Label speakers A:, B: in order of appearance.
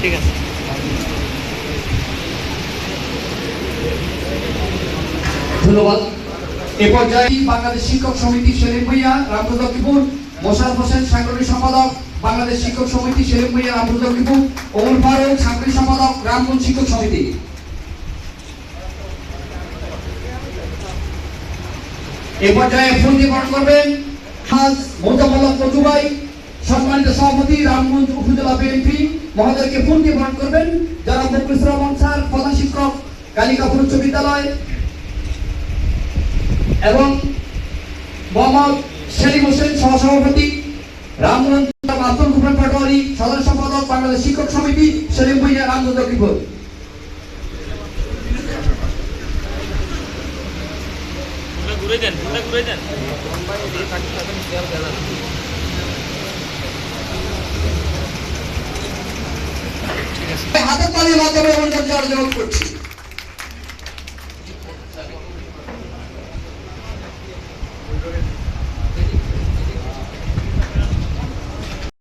A: ঠিক আছে।
B: ধন্যবাদ। এ পর্যায়ে বাংলাদেশ শিক্ষক সমিতি সেলিম ভূঁইয়া রামপুর মোশাররফ হোসেন সাংগঠনিক সম্পাদক বাংলাদেশ শিক্ষক সমিতি সেলিম ভূঁইয়া রামপুর ওমর ফারুক সাংগঠনিক সম্পাদক রামগঞ্জ শিক্ষক সমিতি। এ পর্যায়ে ফুল দিয়ে বরণ করবেন মোজাম্মেল মজুভাই সম্মানিত সভাপতি রামগঞ্জ উপজেলা বিএনপি মহোদয়কে ফুল দিয়ে বরণ করবেন। যারা মুখলিসুর রহমান স্যার প্রধান শিক্ষক কালিকাপুর উচ্চ বিদ্যালয় এবং মোহাম্মদ সেলিম হোসেন সহসভাপতি রামগঞ্জ মাধ্যম গ্রুপের পাটোয়ারি সাধারণ সম্পাদক বাংলাদেশ শিক্ষক সমিতি সেলিম ভূঁইয়া রামগঞ্জ লক্ষ্মীপুর।
A: ঘুরে যান, ঘুরে যান।
B: হাতের তালির মাধ্যমে অনুদান জবাব করছি।